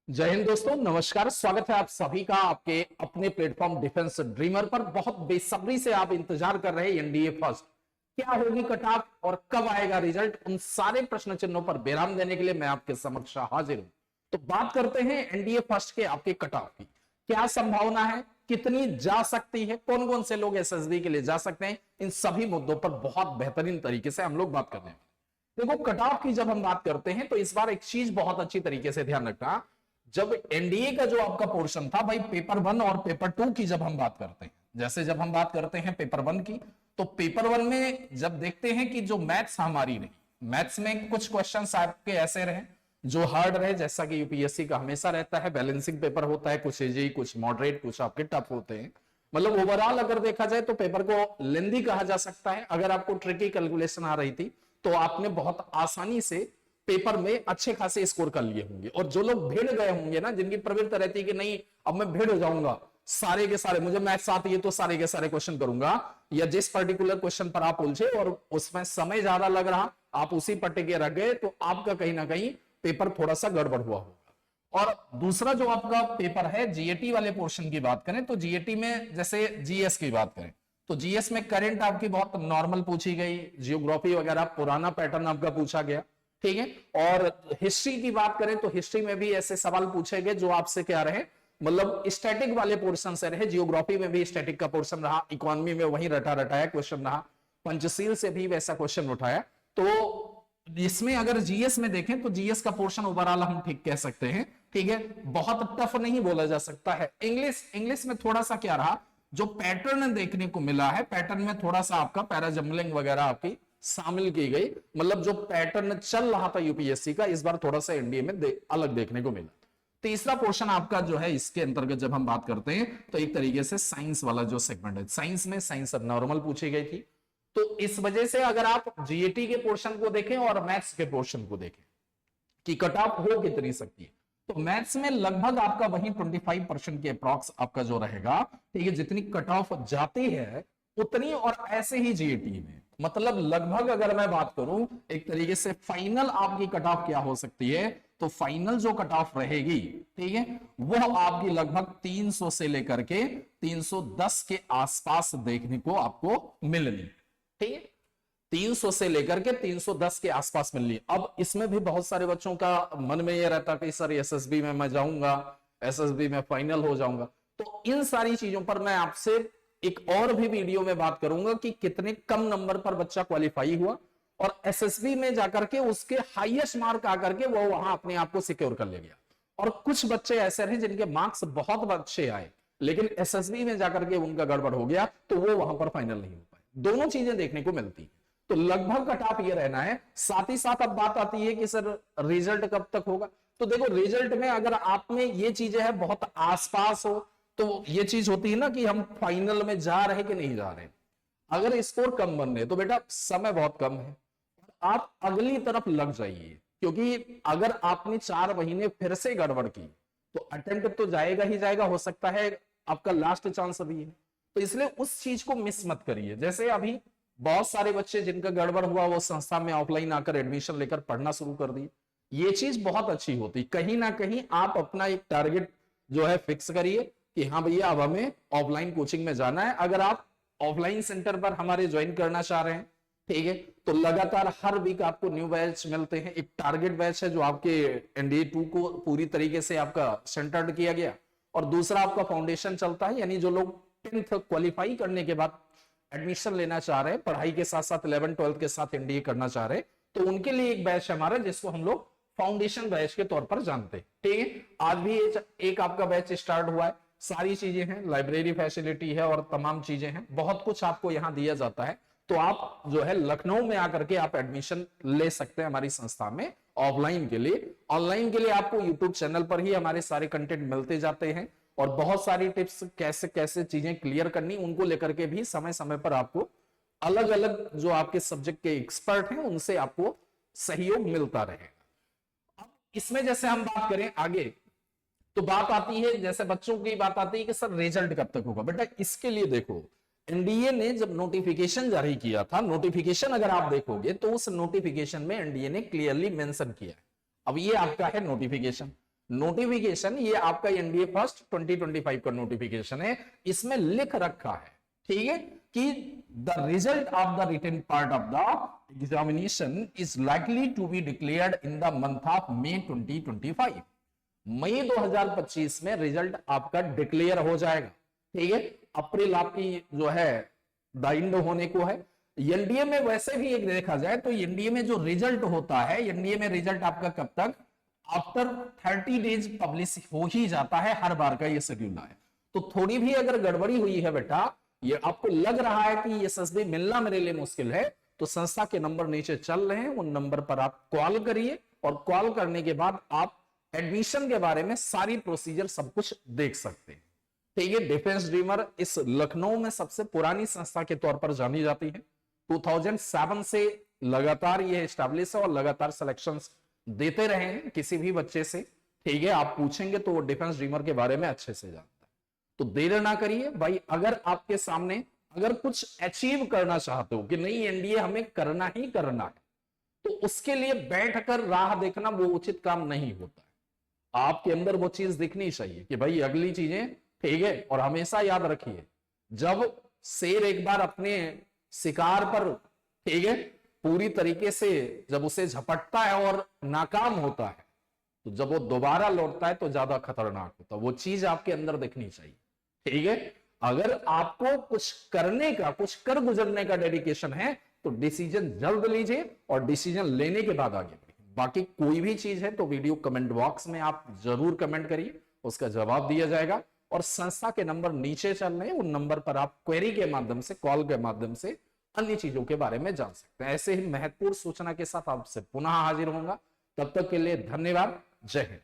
जय हिंद दोस्तों, नमस्कार। स्वागत है आप सभी का आपके अपने प्लेटफॉर्म डिफेंस ड्रीमर पर। बहुत बेसब्री से आप इंतजार कर रहे हैं एनडीए फर्स्ट, क्या होगी कट ऑफ और कब आएगा रिजल्ट, उन सारे प्रश्न चिन्हों पर विराम देने के लिए मैं आपके समक्ष हाजिर हूं। तो बात करते हैं एनडीए फर्स्ट के आपके कट ऑफ की। क्या संभावना है, कितनी जा सकती है, कौन कौन से लोग एसएसबी के लिए जा सकते हैं, इन सभी मुद्दों पर बहुत बेहतरीन तरीके से हम लोग बात करने वाले। देखो, कट ऑफ की जब हम बात करते हैं तो इस बार एक चीज बहुत अच्छी तरीके से ध्यान रखना। जब एनडीए का जो आपका पोर्शन था भाई, पेपर 1 और पेपर 2 की जब हम बात करते हैं, जैसे जब हम बात करते हैं पेपर 1 की, तो पेपर 1 में जब देखते हैं कि जो मैथ्स हमारी रही, मैथ्स में कुछ क्वेश्चंस आपके ऐसे रहे जो हार्ड रहे, जैसा कि यूपीएससी का हमेशा रहता है, बैलेंसिंग पेपर होता है, कुछ इजी, कुछ मॉडरेट, कुछ आपके टफ होते हैं। मतलब ओवरऑल अगर देखा जाए तो पेपर को लेंदी कहा जा सकता है। अगर आपको ट्रिकी कैलकुलेशन आ रही थी तो आपने बहुत आसानी से पेपर में अच्छे खासे स्कोर कर लिए होंगे। और जो लोग भिड़ गए होंगे ना, जिनकी प्रवृत्ति रहती है कि नहीं अब मैं भिड़ जाऊंगा, सारे के सारे मुझे मैथ्स आती है तो सारे के सारे क्वेश्चन करूंगा, या जिस पर्टिकुलर क्वेश्चन पर आप उलझे और उसमें समय ज्यादा लग रहा, आप उसी पर टिके रह गए, तो आपका कहीं ना कहीं पेपर थोड़ा सा गड़बड़ हुआ होगा। और दूसरा जो आपका पेपर है जीएटी वाले पोर्शन की बात करें तो जीएटी में जैसे जीएस की बात करें तो जीएस में करंट आपकी बहुत नॉर्मल पूछी गई, जियोग्राफी वगैरह पुराना पैटर्न आपका पूछा गया, ठीक है। और हिस्ट्री की बात करें तो हिस्ट्री में भी ऐसे सवाल पूछे गए जो आपसे क्या रहे, मतलब स्टैटिक वाले पोर्शन से रहे। जियोग्राफी में भी स्टैटिक का पोर्शन रहा, इकोनॉमी में वही रटा रटाया क्वेश्चन रहा, पंचशील से भी वैसा क्वेश्चन उठाया। तो इसमें अगर जीएस में देखें तो जीएस का पोर्शन ओवरऑल हम ठीक कह सकते हैं, ठीक है, बहुत टफ नहीं बोला जा सकता है। इंग्लिश में थोड़ा सा क्या रहा, जो पैटर्न देखने को मिला है, पैटर्न में थोड़ा सा आपका पैराजम्बलिंग वगैरह आपकी शामिल की गई, मतलब जो पैटर्न चल रहा था यूपीएससी का, इस बार थोड़ा सा एनडीए में अलग देखने को मिला। तीसरा पोर्शन आपका जो है, इसके अंतर्गत जब हम बात करते हैं तो एक तरीके से साइंस वाला जो सेगमेंट है, साइंस में साइंस अब नॉर्मल पूछी गई थी। तो इस वजह से अगर आप जीएटी के पोर्शन को देखें और मैथ्स के पोर्शन को देखें कि कट ऑफ हो कितनी सकती है, तो मैथ्स में लगभग आपका वही 25% के अप्रॉक्स आपका जो रहेगा, ठीक है, जितनी कट ऑफ जाती है उतनी। और ऐसे ही जीएटी में मतलब लगभग अगर मैं बात करूं एक तरीके से फाइनल आपकी कट ऑफ क्या हो सकती है, तो फाइनल जो कट ऑफ रहेगी, ठीक है, वो आपकी लगभग 300 से लेकर के 310 के आसपास देखने को आपको मिलनी, ठीक है, 300 से लेकर के 310 के आसपास मिलनी। अब इसमें भी बहुत सारे बच्चों का मन में यह रहता कि सर एसएसबी में मैं जाऊंगा, एसएसबी में फाइनल हो जाऊंगा। तो इन सारी चीजों पर मैं आपसे एक और भी वीडियो में बात करूंगा कि कितने कम नंबर पर बच्चा क्वालिफाई हुआ और एसएसबी में जाकर के उसके हाईएस्ट मार्क आकर के वो वहां अपने आप को सिक्योर कर ले गया। और कुछ बच्चे ऐसे रहे जिनके मार्क्स बहुत अच्छे आए लेकिन एसएसबी में जाकर के उनका गड़बड़ हो गया, तो वो वहां पर फाइनल नहीं हो पाए। दोनों चीजें देखने को मिलती है। तो लगभग कट ऑफ ये रहना है। साथ ही साथ अब बात आती है कि सर रिजल्ट कब तक होगा। तो देखो, रिजल्ट में अगर आप में ये चीजें है बहुत आसपास हो तो ये चीज होती है ना कि हम फाइनल में जा रहे कि नहीं जा रहे। अगर स्कोर कम बन रहे तो बेटा समय बहुत कम है, आप अगली तरफ लग जाइए, क्योंकि अगर आपने 4 महीने फिर से गड़बड़ की तो अटेम्प्ट तो जाएगा ही जाएगा, हो सकता है आपका लास्ट चांस अभी है। तो इसलिए उस चीज को मिस मत करिए। जैसे अभी बहुत सारे बच्चे जिनका गड़बड़ हुआ वो संस्था में ऑफलाइन आकर एडमिशन लेकर पढ़ना शुरू कर दिए, ये चीज बहुत अच्छी होती। कहीं ना कहीं आप अपना एक टारगेट जो है फिक्स करिए कि हाँ भैया अब हमें ऑफलाइन कोचिंग में जाना है। अगर आप ऑफलाइन सेंटर पर हमारे ज्वाइन करना चाह रहे हैं, ठीक है, तो लगातार हर वीक आपको न्यू बैच मिलते हैं। एक टारगेट बैच है जो आपके एनडीए 2 को पूरी तरीके से आपका सेंटर्ड किया गया, और दूसरा आपका फाउंडेशन चलता है, यानी जो लोग 10th क्वालिफाई करने के बाद एडमिशन लेना चाह रहे हैं, पढ़ाई के साथ साथ 11th 12th के साथ एनडीए करना चाह रहे हैं, तो उनके लिए एक बैच है हमारा जिसको हम लोग फाउंडेशन बैच के तौर पर जानते हैं, ठीक है। आज भी एक आपका बैच स्टार्ट हुआ है, सारी चीजें हैं, लाइब्रेरी फैसिलिटी है और तमाम चीजें हैं, बहुत कुछ आपको यहां दिया जाता है। तो आप जो है लखनऊ में आकर के आप एडमिशन ले सकते हैं हमारी संस्था में ऑफलाइन के लिए। ऑनलाइन के लिए आपको यूट्यूब चैनल पर ही हमारे सारे कंटेंट मिलते जाते हैं, और बहुत सारी टिप्स कैसे कैसे चीजें क्लियर करनी उनको लेकर के भी समय समय पर आपको अलग अलग जो आपके सब्जेक्ट के एक्सपर्ट हैं उनसे आपको सहयोग मिलता रहेगा। अब इसमें जैसे हम बात करें आगे, तो बात आती है, जैसे बच्चों की बात आती है कि सर रिजल्ट कब तक होगा। बेटा इसके लिए देखो, एनडीए ने जब नोटिफिकेशन जारी किया था, नोटिफिकेशन अगर आप देखोगे तो उस नोटिफिकेशन में एनडीए ने क्लियरली मेंशन किया है। अब ये आपका है नोटिफिकेशन, नोटिफिकेशन ये आपका एनडीए फर्स्ट 2025 का नोटिफिकेशन है, इसमें लिख रखा है, ठीक है, कि the result of the written part of the examination is likely to be declared in the month of May 2025। मई 2025 में रिजल्ट आपका डिक्लेयर हो जाएगा, ठीक है। अप्रैल आपकी जो है दाइंड होने को है। एनडीए में वैसे भी एक देखा जाए तो एनडीए में जो रिजल्ट होता है, एनडीए में रिजल्ट आपका कब तक, आफ्टर 30 डेज पब्लिश हो ही जाता है, हर बार का ये शेड्यूल है। तो थोड़ी भी अगर गड़बड़ी हुई है बेटा, ये आपको लग रहा है कि ये एसएसबी मिलना मेरे लिए मुश्किल है, तो संस्था के नंबर नीचे चल रहे हैं, उन नंबर पर आप कॉल करिए, और कॉल करने के बाद आप एडमिशन के बारे में सारी प्रोसीजर सब कुछ देख सकते हैं, ठीक है। डिफेंस ड्रीमर इस लखनऊ में सबसे पुरानी संस्था के तौर पर जानी जाती है। 2007 से लगातार ये एस्टैब्लिश है और लगातार सिलेक्शंस देते रहे हैं किसी भी बच्चे से, ठीक है। आप पूछेंगे तो वो डिफेंस ड्रीमर के बारे में अच्छे से जानता है। तो देर ना करिए भाई, अगर आपके सामने अगर कुछ अचीव करना चाहते हो कि नहीं एनडीए हमें करना ही करना है, तो उसके लिए बैठकर राह देखना वो उचित काम नहीं होता है। आपके अंदर वो चीज दिखनी चाहिए कि भाई अगली चीजें, ठीक है। और हमेशा याद रखिए, जब शेर एक बार अपने शिकार पर, ठीक है, पूरी तरीके से जब उसे झपटता है और नाकाम होता है, तो जब वो दोबारा लौटता है तो ज्यादा खतरनाक होता है। वो चीज आपके अंदर दिखनी चाहिए, ठीक है। अगर आपको कुछ करने का, कुछ कर गुजरने का डेडिकेशन है, तो डिसीजन जल्द लीजिए और डिसीजन लेने के बाद आगे बढ़िए। बाकी कोई भी चीज है तो वीडियो कमेंट बॉक्स में आप जरूर कमेंट करिए, उसका जवाब दिया जाएगा। और संस्था के नंबर नीचे चल रहे हैं, उन नंबर पर आप क्वेरी के माध्यम से, कॉल के माध्यम से अन्य चीजों के बारे में जान सकते हैं। ऐसे ही महत्वपूर्ण सूचना के साथ आपसे पुनः हाजिर होऊंगा, तब तक के लिए धन्यवाद। जय हिंद।